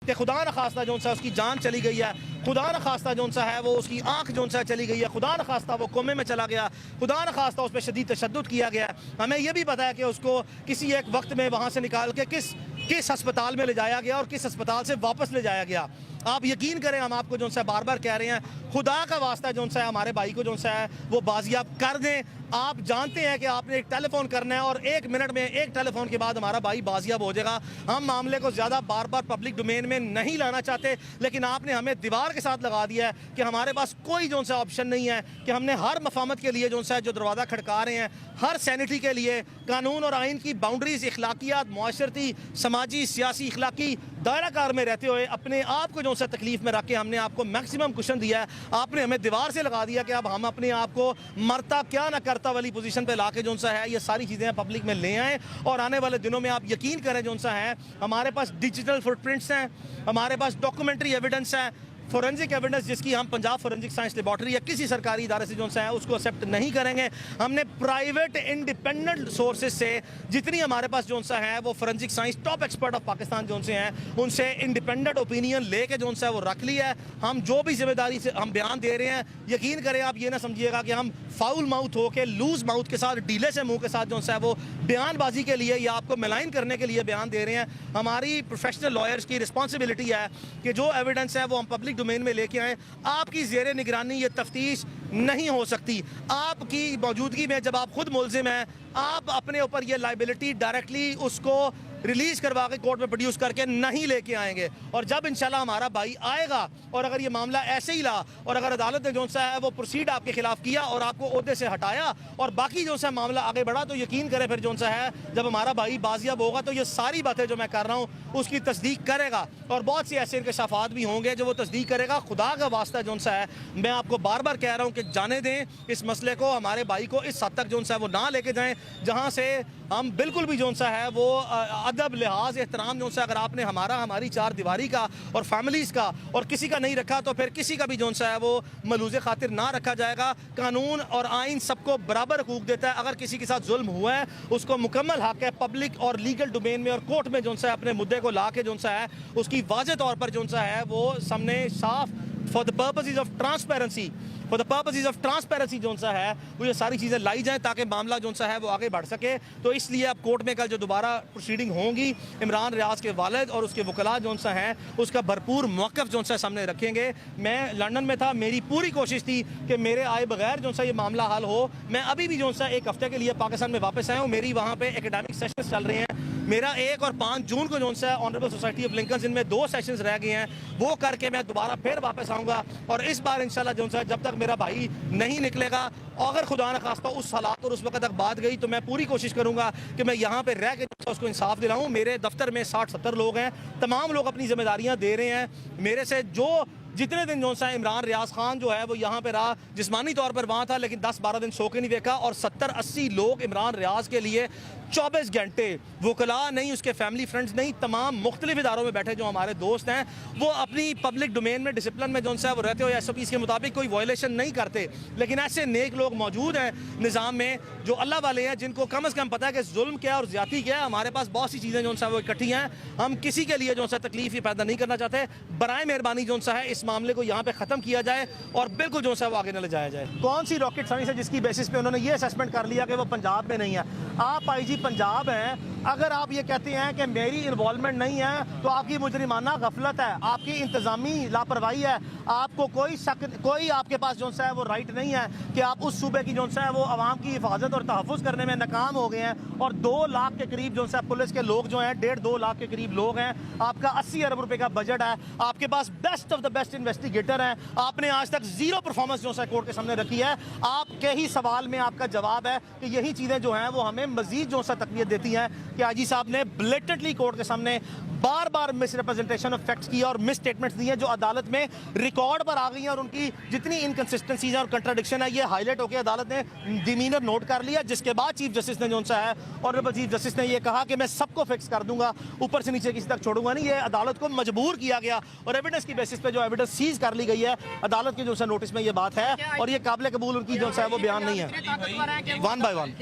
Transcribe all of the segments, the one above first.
कि खुदा न खास्ता जो सा उसकी जान चली गई है, खुदा न खास्ता जो सा है वो उसकी आंख जो सा चली गई है, खुदा न खास्ता वो कोमे में चला गया, खुदा न खास्ता उस पर शदीद तशद्दुद किया गया। हमें यह भी पता है कि उसको किसी एक वक्त में वहाँ से निकाल के किस अस्पताल में ले जाया गया और किस अस्पताल से वापस ले जाया गया। आप यकीन करें, हम आपको जो सा बार बार कह रहे हैं, खुदा का वास्ता जो सा है हमारे भाई को जो सा है वो बाजियाब कर दें। आप जानते हैं कि आपने एक टेलीफोन करना है और 1 मिनट में एक टेलीफोन के बाद हमारा भाई बाजियाब हो जाएगा। हम मामले को ज़्यादा बार बार पब्लिक डोमेन में नहीं लाना चाहते, लेकिन आपने हमें दीवार के साथ लगा दिया है कि हमारे पास कोई जो सा ऑप्शन नहीं है कि हमने हर मफामत के लिए जो सा जो दरवाज़ा खड़का रहे हैं, हर सैनिटी के लिए कानून और आइन की बाउंड्रीज, इखलाकियात, माशरती, समाजी, सियासी, इखलाकी दायरा कार में रहते हुए अपने आप को जो सा तकलीफ में रख के हमने आपको मैक्सिमम कुशन दिया है। आपने हमें दीवार से लगा दिया कि अब हम अपने आप को मरता क्या ना करता वाली पोजीशन पे लाके जो सा है ये सारी चीज़ें पब्लिक में ले आएँ। और आने वाले दिनों में आप यकीन करें जो सा है हमारे पास डिजिटल फुटप्रिंट्स हैं, हमारे पास डॉक्यूमेंट्री एविडेंस है, फोरेंसिक एविडेंस जिसकी हम पंजाब फोरेंसिक साइंस लेबॉर्ट्री या किसी सरकारी इदारे से जो सा है उसको एक्सेप्ट नहीं करेंगे। हमने प्राइवेट इंडिपेंडेंट सोर्सेज से जितनी हमारे पास जो सा है वो forensic science top expert of Pakistan जो से हैं उनसे इंडिपेंडेंट ओपिनियन लेके जो सा है वो रख लिया है। हम जो भी जिम्मेदारी से हम बयान दे रहे हैं, यकीन करें आप ये ना समझिएगा कि हम फाउल माउथ हो के लूज माउथ के साथ ढीले से मुंह के साथ जो है वो बयानबाजी के लिए या आपको मिलाइन करने के लिए बयान दे रहे हैं। हमारी प्रोफेशनल लॉयर्स की रिस्पॉन्सिबिलिटी है कि जो एविडेंस है वो हम पब्लिक डोमेन में लेके आए। आपकी ज़ेरे निगरानी ये तफ्तीश नहीं हो सकती। आपकी मौजूदगी में जब आप खुद मुलजिम हैं, आप अपने ऊपर ये लाइबिलिटी डायरेक्टली उसको रिलीज करवा के कोर्ट में प्रोड्यूस करके नहीं लेके आएंगे। और जब इंशाल्लाह हमारा भाई आएगा और अगर ये मामला ऐसे ही रहा और अगर अदालत ने जो सा है वो प्रोसीड आपके खिलाफ किया और आपको ओहदे से हटाया और बाकी जो सा मामला आगे बढ़ा, तो यकीन करें फिर जो सा है जब हमारा भाई बाजियाब होगा तो ये सारी बातें जो मैं कर रहा हूँ उसकी तस्दीक करेगा और बहुत सी ऐसे इंकशाफात भी होंगे जो वो तस्दीक करेगा। खुदा का वास्ता जो सा है मैं आपको बार बार कह रहा हूँ कि जाने दें इस मसले को, हमारे भाई को इस हद तक जो सा है वो ना लेके जाएँ जहाँ से हम बिल्कुल भी जो सा है वो अदब, लिहाज, एहतराम जो सा अगर आपने हमारी चार दीवारी का और फैमिलीज़ का और किसी का नहीं रखा तो फिर किसी का भी जो सा है वो मलूज़े खातिर ना रखा जाएगा। कानून और आइन सबको बराबर हकूक देता है। अगर किसी के साथ जुल्म हुआ है उसको मुकम्मल हक है पब्लिक और लीगल डोमेन में और कोर्ट में जो सा है अपने मुद्दे को ला के जो सा है उसकी वाज़ेह तौर पर जो सा है वो सामने साफ for the purposes of transparency जो सा है वो ये सारी चीज़ें लाई जाएँ ताकि मामला जो सा है वो आगे बढ़ सके। तो इसलिए अब कोर्ट में कल जो दोबारा प्रोसीडिंग होंगी इमरान रियाज के वालिद और उसके वकला जो सा हैं उसका भरपूर मौक़िफ़ जो सा सामने रखेंगे। मैं लंदन में था, मेरी पूरी कोशिश थी कि मेरे आए बगैर जो सा ये मामला हल हो। मैं अभी भी जो सा 1 हफ़्ते के लिए पाकिस्तान में वापस आया हूँ। मेरी वहाँ पर एकेडमिक सेशंस चल रहे हैं। मेरा 1 और 5 जून को जो सा ऑनरेबल सोसाइटी ऑफ लिंकन जिनमें 2 सेशंस रह गए हैं वो करके मैं दोबारा फिर वापस आऊँगा। और इस बार इंशाल्लाह जो सा जब तक मेरा भाई नहीं निकलेगा, अगर खुदा न खास्ता उस हालात और उस वक्त तक बात गई तो मैं पूरी कोशिश करूँगा कि मैं यहाँ पे रह के उसको इंसाफ दिलाऊँ। मेरे दफ्तर में 60-70 लोग हैं, तमाम लोग अपनी जिम्मेदारियाँ दे रहे हैं। मेरे से जो जितने दिन जो सा इमरान रियाज खान जो है वो यहाँ पे रहा, जिस्मानी तौर पर वहाँ था लेकिन 10-12 दिन सो के नहीं देखा। और 70-80 लोग इमरान रियाज के लिए 24 घंटे, वकला नहीं, उसके फैमिली फ्रेंड्स नहीं, तमाम मुख्तलिफ इदारों में बैठे जो हमारे दोस्त हैं वो अपनी पब्लिक डोमेन में डिसिप्लिन में जो सा वो रहते हो SOPs के मुताबिक कोई वायलेशन नहीं करते। लेकिन ऐसे नेक लोग मौजूद हैं निज़ाम में जो अल्लाह वाले हैं जिनको कम अज़ कम पता है कि जुल्म क्या है और ज़्यादती क्या है। हमारे पास बहुत सी चीज़ें जो सा वो इकट्ठी हैं, हम किसी के लिए जो सा तकलीफ ही पैदा नहीं करना चाहते। बराए मेहरबानी जो सा है इस मामले को यहाँ पे ख़त्म किया जाए और बिल्कुल जो सा वो आगे न ले जाया जाए। कौन सी रॉकेट साइंस है जिसकी बेसिस पे उन्होंने ये असेसमेंट कर लिया कि वो पंजाब में नहीं है? आप IG पंजाब हैं, अगर आप ये कहते हैं कि मेरी इन्वॉल्वमेंट नहीं है तो आपकी मुजरिमाना गफलत है, आपकी इंतज़ामी लापरवाही है। आपको कोई आपके पास जो सा है वो राइट नहीं है कि आप उस सूबे की जो सा है वो आवाम की हिफाजत और तहफ़्फ़ुज़ करने में नाकाम हो गए हैं। और 2 लाख के करीब जो सा पुलिस के लोग जो हैं, 1.5-2 लाख के करीब लोग हैं। आपका 80 अरब रुपए का बजट है, आपके पास best of the best investigator हैं। आपने आज तक ज़ीरो परफॉर्मेंस जो सा कोर्ट के सामने रखी है। आपके ही सवाल में आपका जवाब है कि यही चीज़ें जो हैं वो हमें मज़ीद जो सा तक़वियत देती हैं कि IG साहब ने ब्लेटेंटली कोर्ट के सामने बार बार मिसरिप्रेजेंटेशन ऑफ फैक्ट्स की और मिस स्टेटमेंट्स दी हैं जो अदालत में रिकॉर्ड पर आ गई हैं। और उनकी जितनी इनकन्सिस्टेंसीज हैं और कंट्राडिक्शन है ये हाईलाइट होकर अदालत ने डिमीनर नोट कर लिया, जिसके बाद चीफ जस्टिस ने जो सा है ऑनरेबल चीफ जस्टिस ने ये कहा कि मैं सबको फिक्स कर दूंगा, ऊपर से नीचे किसी तक छोड़ूंगा नहीं। ये अदालत को मजबूर किया गया और एविडेंस की बेसिस पे जो एविडेंस सीज कर ली गई है अदालत के जो सा नोटिस में ये बात है और ये काबिल कबूल उनकी जो सा है वो बयान नहीं है। वन बाय वन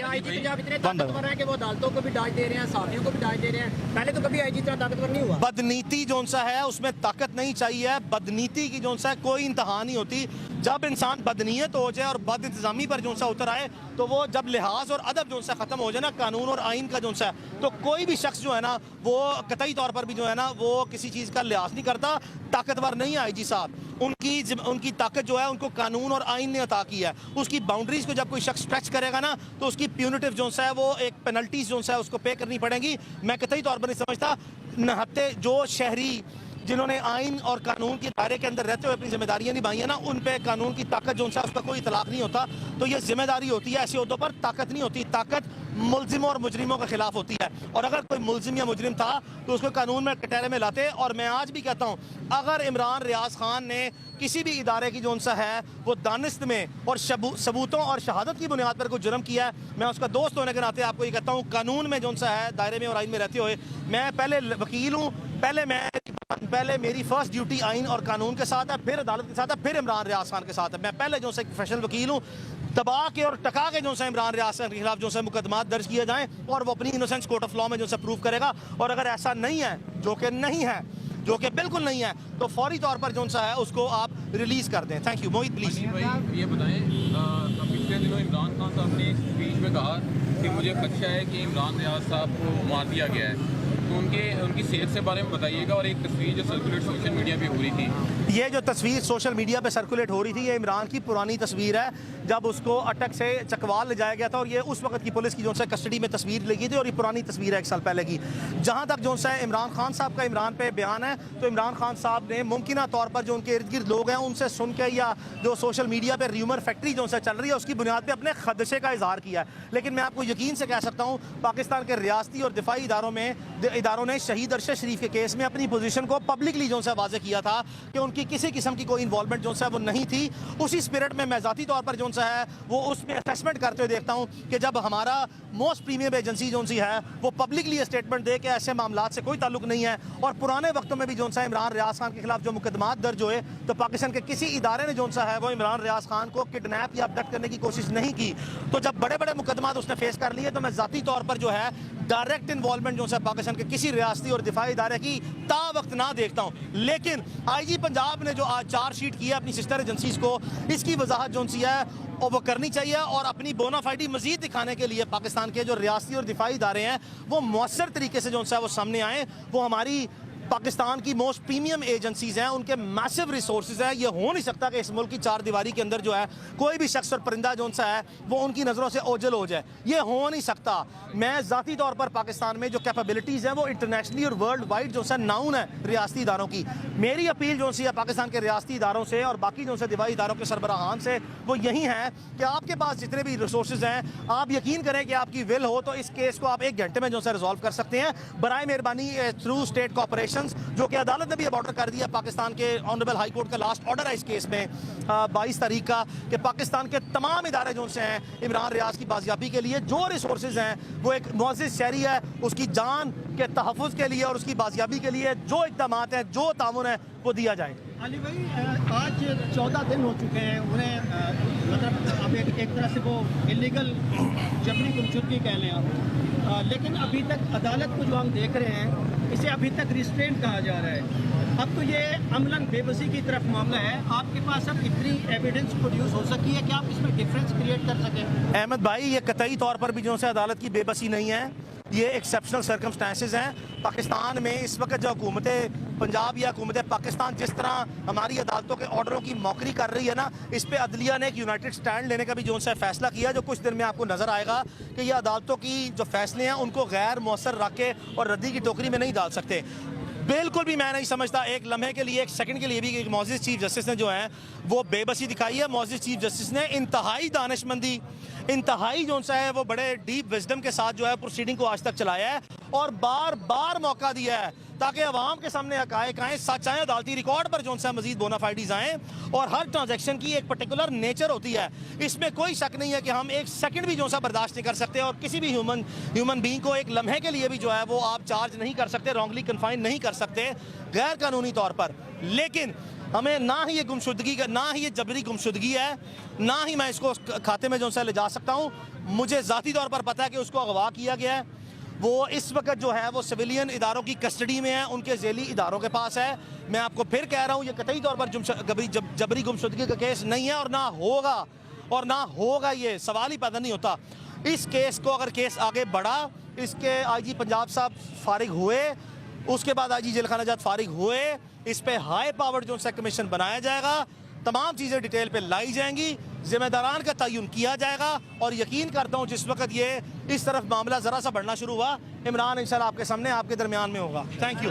वो अदालतों को भी डांट दे रहे हैं, हैं, साथियों को भी दाज दे रहे हैं। पहले तो कभी आईजी इतना ताकतवर नहीं हुआ। बदनीति जोन सा है उसमें ताकत नहीं चाहिए। बदनीति की जोन सा है कोई इंतहा नहीं होती। जब इंसान बदनीयत हो जाए और बद इंतजामी पर जोन सा उतर आए तो वो जब लिहाज और अदब जोन सा ख़त्म हो जाए ना, कानून और आइन का जोन सा है, तो कोई भी शख्स जो है ना वो कतई तौर पर भी जो है ना वो किसी चीज़ का लिहाज नहीं करता। ताकतवर नहीं है आईजी साहब। उनकी ताकत जो है उनको कानून और आइन ने अता की है। उसकी बाउंड्रीज को जब कोई शख्स स्ट्रेच करेगा ना तो उसकी प्यूनिटिव जोन सा है वो एक पेनल्टीज जोन सा है उसको पे करनी पड़ेगी। मैं कतई तौर पर नहीं समझता नहत्ते जो शहरी जिन्होंने आइन और कानून के दायरे के अंदर रहते हुए अपनी जिम्मेदारियां निभाई है ना, उन पे कानून की ताकत जो सा उसका कोई इतलाक नहीं होता। तो ये जिम्मेदारी होती है, ऐसे उहदों पर ताकत नहीं होती। ताकत मुलजिमों और मुजरिमों के खिलाफ होती है। और अगर कोई मुलजिम या मुजरिम था तो उसको कानून में कटहरे में लाते। और मैं आज भी कहता हूँ अगर इमरान रियाज खान ने किसी भी इदारे की जोन सा है वो दानिस्त में और सबूतों और शहादत की बुनियाद पर कोई जुर्म किया है, मैं उसका दोस्त होने के नाते आपको ये कहता हूँ कानून में जोन सा है दायरे में और आइन में रहते हुए मैं पहले वकील हूँ, पहले मेरी फर्स्ट ड्यूटी आइन और कानून के साथ है, फिर अदालत के साथ है, फिर इमरान रियाज खान के साथ है। मैं पहले जो से प्रोफेशनल वकील हूँ। दबा के और टका के जो से इमरान रियाज खान के खिलाफ जो से मुकदमात दर्ज किए जाएं और वो अपनी इनोसेंस कोर्ट ऑफ लॉ में जो से प्रूव करेगा। और अगर ऐसा नहीं है, जो कि नहीं है, जो कि बिल्कुल नहीं है, तो फौरी तौर पर जो सा है उसको आप रिलीज कर दें। Thank you. Mohit please. भाई ये बताएं, पिछले दिनों इमरान खान साहब ने स्पीच में कहा कि मुझे खदशा है कि इमरान रियाज साहब को मार दिया गया है, तो उनकी सेहत से बारे में बताइएगा। और एक तस्वीर जो सर्कुलेट सोशल मीडिया पे हो रही थी, ये जो तस्वीर सोशल मीडिया पे सर्कुलेट हो रही थी ये इमरान की पुरानी तस्वीर है जब उसको अटक से चकवाल ले जाया गया था। और ये उस वक्त की पुलिस की जो सा कस्टडी में तस्वीर लगी थी और ये पुरानी तस्वीर है 1 साल पहले की। जहाँ तक जो सा इमरान खान साहब का इमरान पे बयान है तो इमरान खान साहब ने मुमकिन तौर पर जो उनके इर्द गिर्द लोग हैं उनसे सुन के या जो सोशल मीडिया पर र्यूमर फैक्ट्री जो सा चल रही है उसकी बुनियाद पर अपने खदशे का इजहार किया है। लेकिन मैं आपको यकीन से कह सकता हूँ पाकिस्तान के रियासती और दिफाई इदारों ने शहीद अरशद शरीफ के केस में अपनी पोजीशन को पब्लिकली जो सा वाज़ेह किया था कि उनकी किसी किस्म की कोई इन्वॉल्वमेंट जो सा वो नहीं थी। उसी स्पिरिट में मैं ज़ाती तौर पर जो सा है वो उसमें असेसमेंट करते हुए देखता हूँ कि जब हमारा मोस्ट प्रीमियम एजेंसी जो सी है वो पब्लिकली स्टेटमेंट दे के ऐसे मामला से कोई ताल्लुक नहीं है। और पुराने वक्तों में भी जो सा इमरान रियाज खान के खिलाफ जो मुकदमात दर्ज हुए तो पाकिस्तान के किसी इदारे ने जो सा है वो इमरान रियाज खान को किडनैप या अबडक्ट करने की कोशिश नहीं की। तो जब बड़े बड़े मुकदमात उसने फेस कर लिए तो मैं ज़ाती तौर पर जो है डायरेक्ट इन्वॉल्वमेंट जो है पाकिस्तान के किसी रियासती और दिफाई इदारे की ता वक्त ना देखता हूँ। लेकिन आईजी पंजाब ने जो आज चार्जशीट की है अपनी सिस्टर एजेंसीज को, इसकी वजाहत जो सी है और वो करनी चाहिए। और अपनी बोनाफाइडी मजीद दिखाने के लिए पाकिस्तान के जो रियासती और दिफाई इदारे हैं वो मौसर तरीके से जो है वो सामने आए। वो हमारी पाकिस्तान की मोस्ट प्रीमियम एजेंसीज हैं, उनके मैसिव रिसोर्सेज हैं। ये हो नहीं सकता कि इस मुल्क की 4 दीवारी के अंदर जो है कोई भी शख्स और परिंदा जो सा है वो उनकी नज़रों से ओझल हो जाए। ये हो नहीं सकता। मैं ज़ाती तौर पर पाकिस्तान में जो कैपेबिलिटीज़ हैं वो इंटरनेशनली और वर्ल्ड वाइड जो सा नाउन है रियासती इदारों की। मेरी अपील जो सी है पाकिस्तान के रियासती इदारों से और बाकी जो से दिफाई इदारों के सरबराहान से वो यही है कि आपके पास जितने भी रिसोर्सेज हैं आप यकीन करें कि आपकी विल हो तो इस केस को आप 1 घंटे में जो है रिजॉल्व कर सकते हैं। बराए मेहरबानी थ्रू स्टेट कॉपरेशन जो कि अदालत ने भी अब ऑर्डर कर दिया, पाकिस्तान के ऑनरेबल हाई कोर्ट का लास्ट ऑर्डर है इस केस में 22 तारीख का, कि पाकिस्तान के तमाम इदारे जो से हैं इमरान रियाज की बाजियाबी के लिए जो रिसोर्सेज हैं वो एक मुअज़्ज़िज़ शहरी है उसकी जान के तहफ़्फ़ुज़ के लिए और उसकी बाजियाबी के लिए जो इक़दामात हैं जो तामुन है वो दिया जाए। अली भाई आज 14 दिन हो चुके हैं उन्हें मतलब अब एक तरह से वो इलीगल जबरी गुमशुदगी कह लें आप, लेकिन अभी तक अदालत को जो हम देख रहे हैं इसे अभी तक रिस्ट्रेंट कहा जा रहा है। अब तो ये अमलन बेबसी की तरफ मामला है। आपके पास अब इतनी एविडेंस प्रोड्यूस हो सकी है कि आप इसमें डिफरेंस क्रिएट कर सकें? अहमद भाई ये कतई तौर पर भी जो से अदालत की बेबसी नहीं है, ये एक्सेप्शनल सर्कमस्टांसेस हैं। पाकिस्तान में इस वक्त जो हुकूमत पंजाब या हुकूमत पाकिस्तान जिस तरह हमारी अदालतों के ऑर्डरों की मौकरी कर रही है ना, इस पे अदलिया ने एक यूनाइटेड स्टैंड लेने का भी जो सा फैसला किया जो कुछ दिन में आपको नज़र आएगा कि ये अदालतों की जो फैसले हैं उनको गैर मौसर रख के और रद्दी की टोकरी में नहीं डाल सकते। बिल्कुल भी मैं नहीं समझता एक लम्हे के लिए, एक सेकंड के लिए भी कि मौजूद चीफ जस्टिस ने जो है वो बेबसी दिखाई है। मौजूद चीफ जस्टिस ने इंतहाई दानिशमंदी, इंतहाई जो सा है वो बड़े डीप विजडम के साथ जो है प्रोसीडिंग को आज तक चलाया है और बार बार मौका दिया है ताकि अवाम के सामने हकायक आएँ, सच आएँ, अदालती रिकॉर्ड पर जो सा मजीद बोनाफाइडीज आएँ। और हर ट्रांजैक्शन की एक पर्टिकुलर नेचर होती है, इसमें कोई शक नहीं है कि हम एक सेकंड भी जो सा बर्दाश्त नहीं कर सकते और किसी भी ह्यूमन बीइंग को एक लम्हे के लिए भी जो है वो आप चार्ज नहीं कर सकते, रॉन्गली कन्फाइन नहीं कर सकते गैर कानूनी तौर पर। लेकिन हमें ना ही ये गुमशुदगी का, ना ही ये जबरी गुमशुदगी है, ना ही मैं इसको खाते में जो सा ले जा सकता हूँ। मुझे ज़ाती तौर पर पता है कि उसको अगवा किया गया है, वो इस वक्त जो है वो सिविलियन इदारों की कस्टडी में है, उनके झेली इदारों के पास है। मैं आपको फिर कह रहा हूँ, ये कतई तौर पर जबरी गुमशुदगी का केस नहीं है और ना होगा, ये सवाल ही पैदा नहीं होता। इस केस को अगर केस आगे बढ़ा, इसके आईजी पंजाब साहब फारिग हुए, उसके बाद आईजी जेलखाना जात फारिग हुए, इस पे हाई पावर्ड जो कमीशन बनाया जाएगा, तमाम चीज़ें डिटेल पे लाई जाएंगी, जिम्मेदारान का तयन किया जाएगा। और यकीन करता हूँ जिस वक्त ये इस तरफ मामला ज़रा सा बढ़ना शुरू हुआ, इमरान इंशाल्लाह आपके सामने आपके दरमियान में होगा। Thank you.